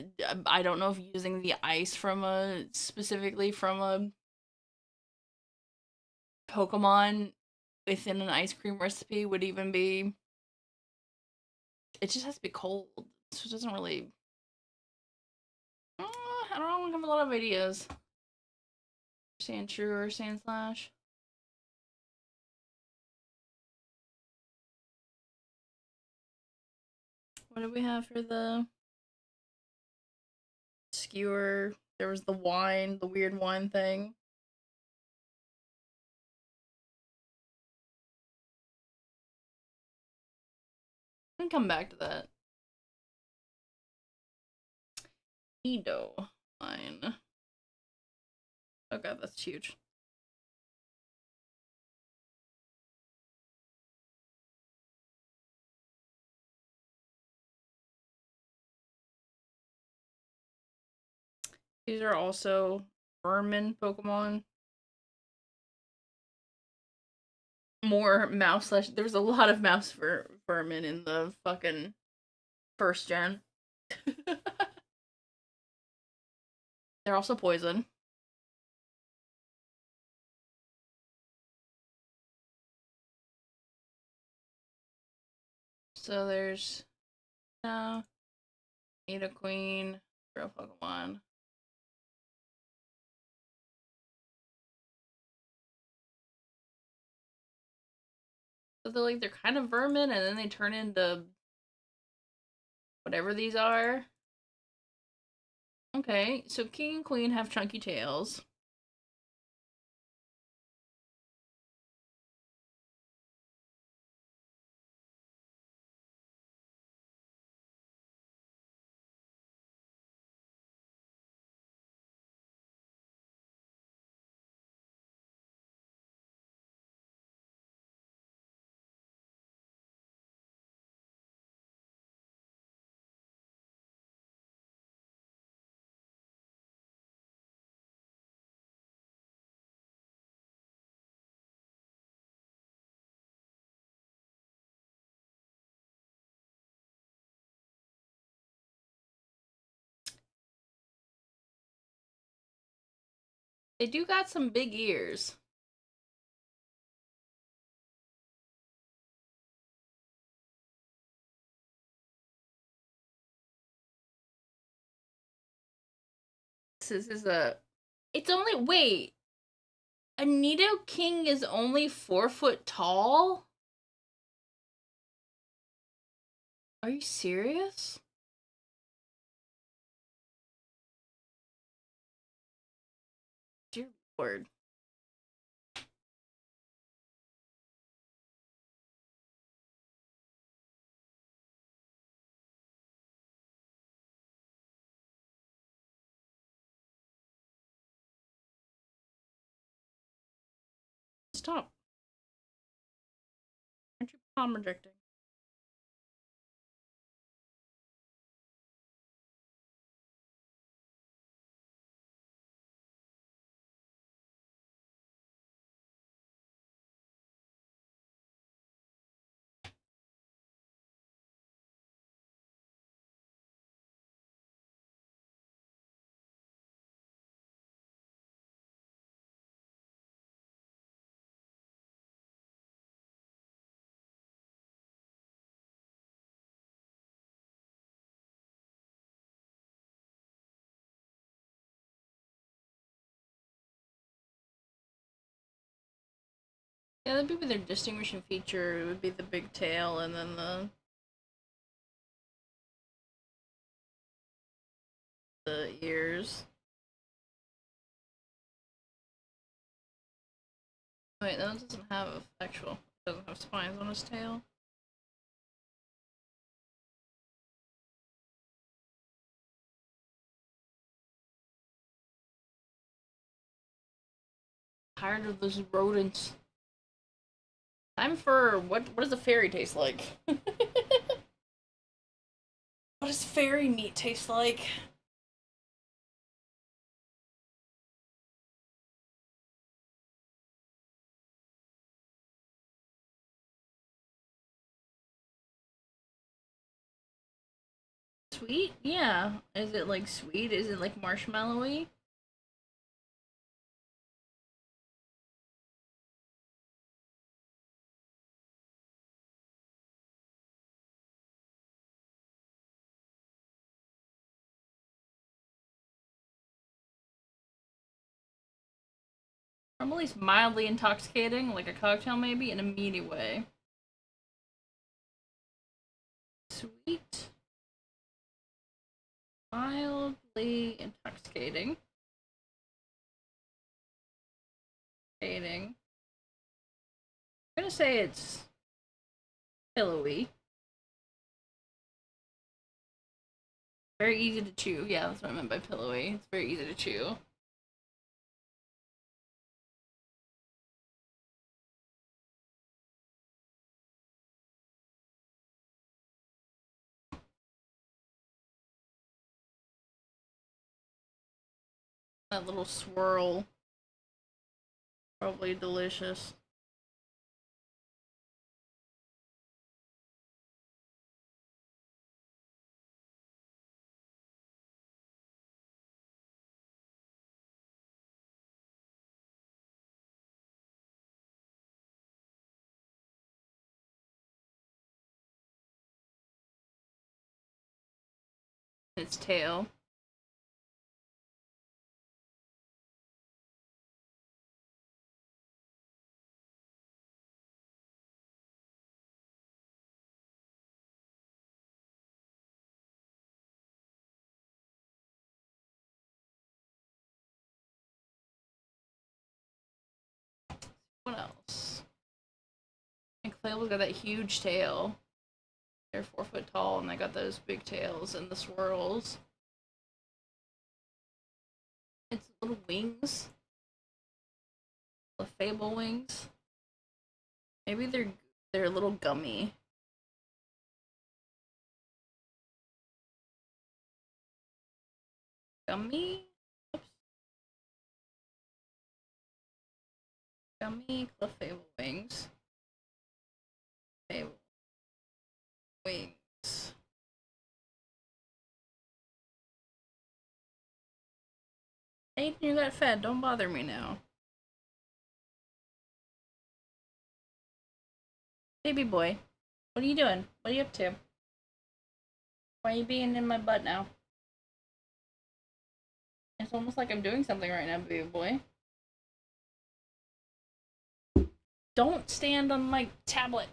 I don't know if using the ice from a specifically from a Pokemon within an ice cream recipe would even be. It just has to be cold. So it doesn't really. I don't have a lot of ideas. Sandshrew or Sandslash. What did we have for the skewer? There was the wine, the weird wine thing. We can come back to that. Edo wine. Okay, that's huge. These are also vermin Pokemon. More mouse slash. There's a lot of mouse vermin in the fucking first gen. They're also poison. So there's now Queen, real Pokemon. So they're kind of vermin, and then they turn into whatever these are. Okay, so King and Queen have chunky tails. They do got some big ears. This is a. It's only wait. A Nidoking is only 4 foot tall. Are you serious? Dear Lord. Stop. Aren't you palm rejecting? Yeah, that'd be their distinguishing feature. It would be the big tail and then the ears. Wait, that doesn't have actual. Doesn't have spines on his tail. Tired of those rodents. Time for what does a fairy taste like? What does fairy meat taste like? Sweet? Yeah. Is it like sweet? Is it like marshmallowy? Or at least mildly intoxicating, like a cocktail maybe, in a meaty way. Sweet, mildly intoxicating. Intoxicating. I'm gonna say it's pillowy. Very easy to chew. Yeah, that's what I meant by pillowy. It's very easy to chew. That little swirl. Probably delicious. Its tail. What else? And Clayle's got that huge tail. They're 4 foot tall and they got those big tails and the swirls. Its little wings. The fable wings. Maybe they're a little gummy. Gummy? Oops. Gummy Clefable wings. Fable wings. Aiden, you got fed. Don't bother me now. Baby boy, what are you doing? What are you up to? Why are you being in my butt now? It's almost like I'm doing something right now, baby boy. Don't stand on my tablet.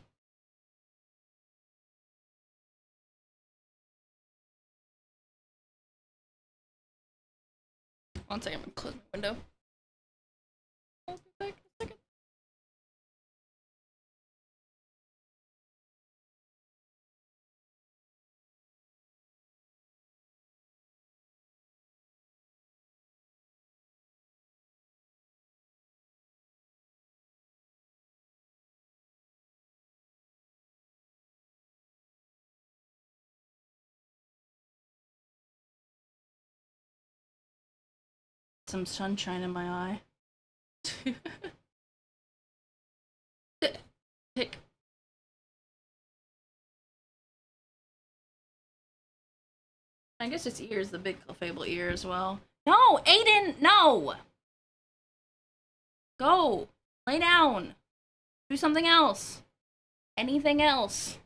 One second, I'm gonna close my window. Hold me back a second. Some sunshine in my eye. Pick. I guess its ear is the big Clefable ear as well. No, Aiden, no! Go! Lay down! Do something else! Anything else?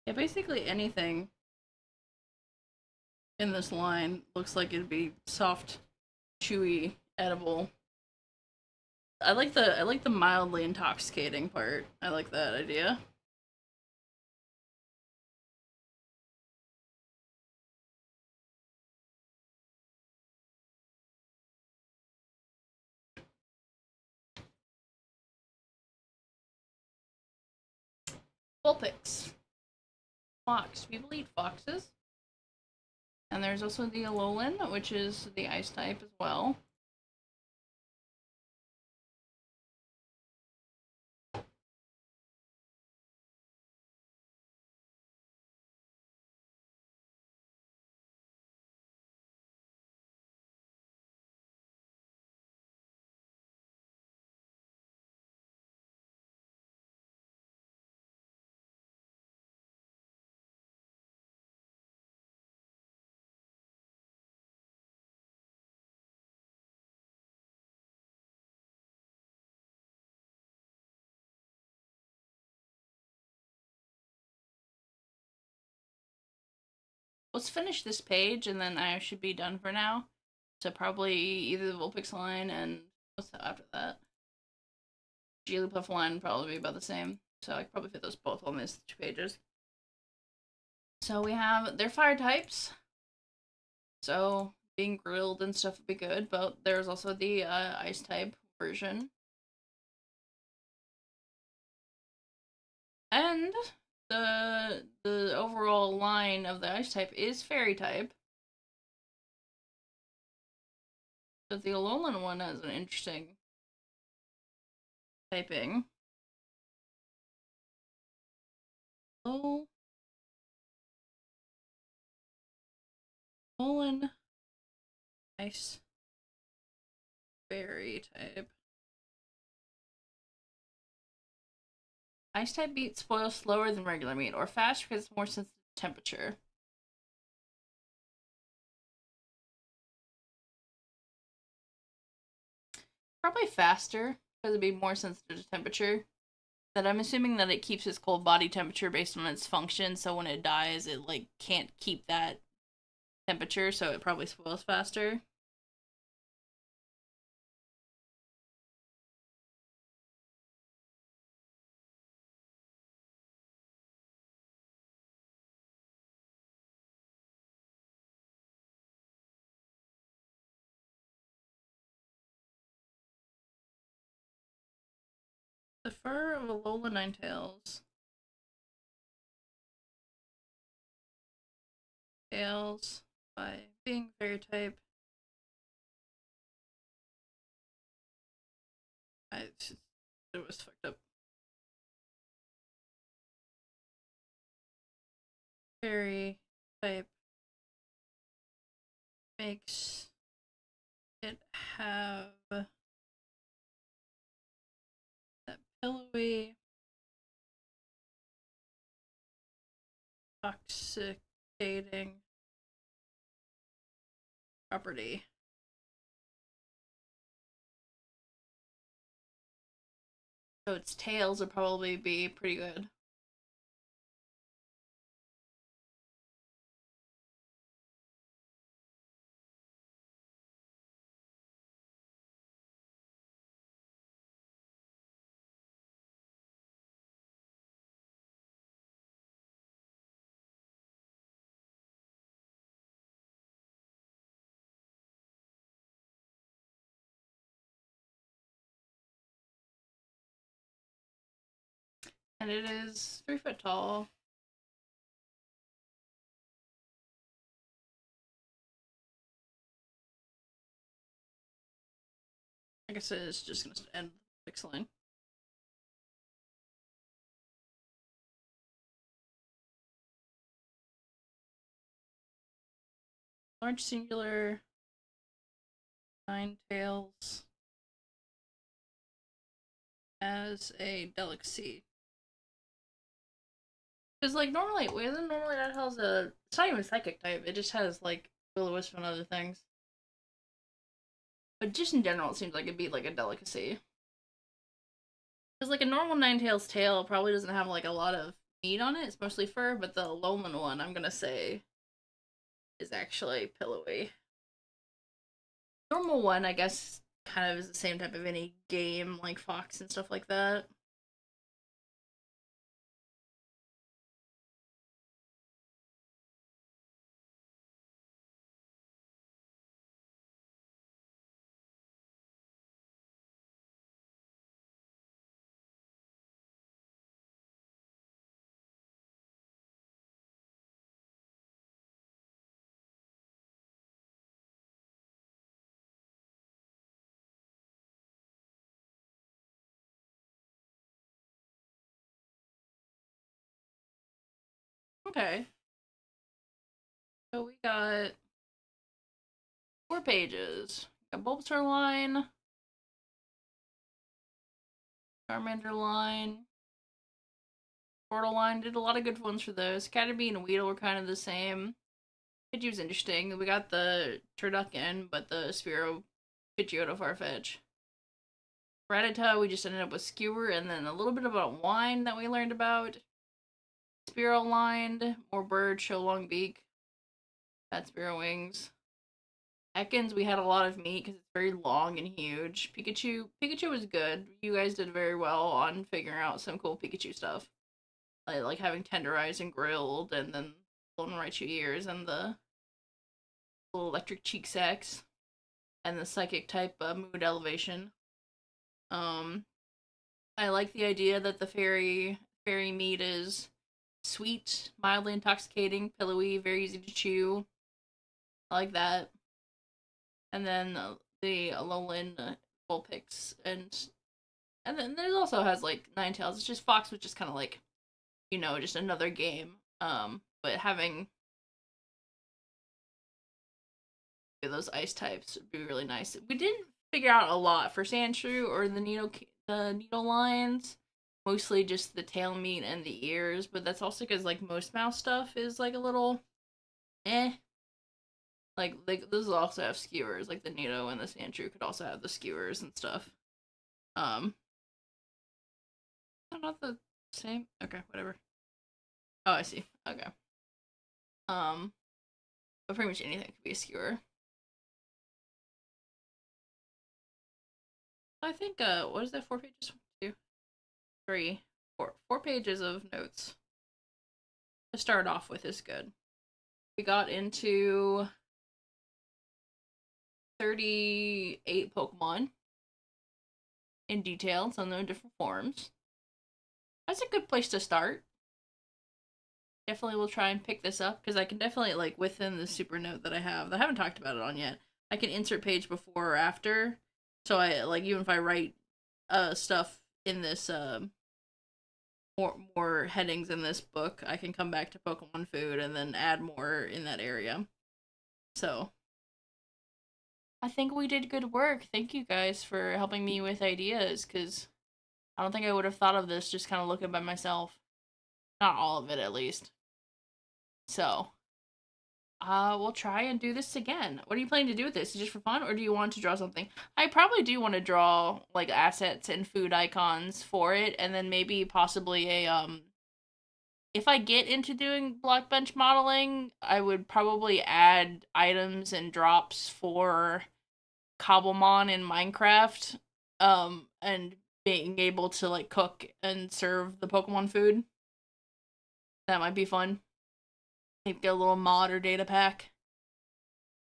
Yeah, basically anything in this line looks like it'd be soft, chewy, edible. I like the mildly intoxicating part. I like that idea. Vulpix. Fox. People eat foxes. And there's also the Alolan, which is the ice type as well. Let's finish this page and then I should be done for now. So probably either the Vulpix line and what's after that? Jigglypuff line would probably be about the same. So I could probably fit those both on these 2 pages. So we have their fire types. So being grilled and stuff would be good, but there's also the ice type version. And the overall line of the ice type is fairy type. But the Alolan one has an interesting Typing. Oh, colon. Nice. Berry type. Ice type meat spoils slower than regular meat, or fast because it's more sensitive to temperature. Probably faster because it'd be more sensitive to temperature. That I'm assuming that it keeps its cold body temperature based on its function, so when it dies, it like can't keep that temperature, so it probably spoils faster. The fur of Alola Ninetales. Tails by being fairy type. It was fucked up. Fairy type makes it have that pillowy, toxicating property. So its tails would probably be pretty good. And it is 3 foot tall. I guess it is just gonna end the pixeling. Large singular, 9 tails as a delicacy. Because like normally, isn't normally that has a? It's not even psychic type. It just has like will-o-wisp and other things. But just in general, it seems like it'd be like a delicacy. Because like a normal nine-tails tail probably doesn't have like a lot of meat on it. It's mostly fur. But the Alolan one, I'm gonna say, is actually pillowy. Normal one, I guess, kind of is the same type of any game like fox and stuff like that. Okay, so we got 4 pages. We got Bulbasaur line, Charmander line, Portal line. Did a lot of good ones for those. Caterpie and Weedle were kind of the same. Pidgey was interesting. We got the Turducken, but the Spearow, Pidgeotto, Farfetch. Rattata, we just ended up with Skewer, and then a little bit about wine that we learned about. Spearow lined, more bird, show long beak, fat Spearow wings. Ekans, we had a lot of meat because it's very long and huge. Pikachu was good. You guys did very well on figuring out some cool Pikachu stuff. Like having tenderized and grilled, and then blown Raichu ears, and the little electric cheek sacks, and the psychic type mood elevation. Um, I like the idea that the fairy meat is sweet, mildly intoxicating, pillowy, very easy to chew. I like that. And then the Alolan Vulpix and And then there's also has like Ninetales. It's just Fox was just kind of like, just another game. But having those ice types would be really nice. We didn't figure out a lot for Sandshrew or the needle lines. Mostly just the tail meat and the ears, but that's also because like most mouse stuff is like a little eh. Like those also have skewers, like the Nido and the Sandshrew could also have the skewers and stuff. Um, they're not the same. Okay, whatever. Oh, I see. Okay. Um, but pretty much anything could be a skewer. I think what is that? 4 pages? 2, 3, 4. 4 pages of notes to start off with is good. We got into 38 Pokemon in detail, some of them in different forms. That's a good place to start. Definitely will try and pick this up because I can definitely like within the super note that I have that I haven't talked about it on yet. I can insert page before or after. So I like even if I write stuff in this more headings in this book, I can come back to Pokemon food and then add more in that area. So I think we did good work. Thank you guys for helping me with ideas because I don't think I would have thought of this just kind of looking by myself. Not all of it, at least. So we'll try and do this again. What are you planning to do with this? Is it just for fun, or do you want to draw something? I probably do want to draw like assets and food icons for it, and then maybe possibly a. If I get into doing block bench modeling, I would probably add items and drops for Cobblemon in Minecraft, and being able to like cook and serve the Pokemon food. That might be fun. Maybe get a little mod or data pack.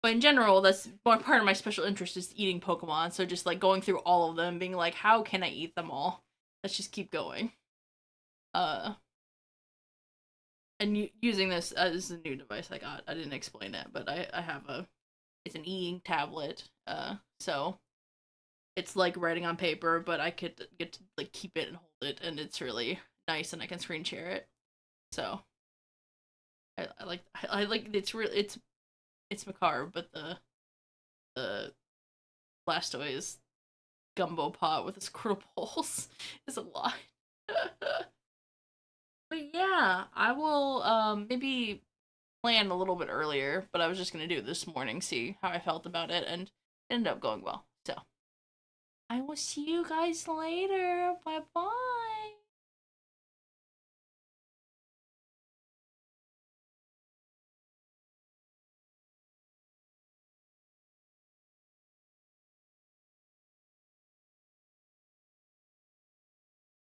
But in general, that's part of my special interest is eating Pokemon. So just like going through all of them, being like, how can I eat them all? Let's just keep going. Uh, and using this is a new device I got. I didn't explain it, but I have it's an e-ink tablet. So it's like writing on paper, but I could get to like keep it and hold it, and it's really nice, and I can screen share it. So I like it's macabre, but the Blastoise gumbo pot with his cripples is a lot. But yeah, I will maybe plan a little bit earlier, but I was just gonna do it this morning, see how I felt about it, and it ended up going well. So I will see you guys later. Bye bye.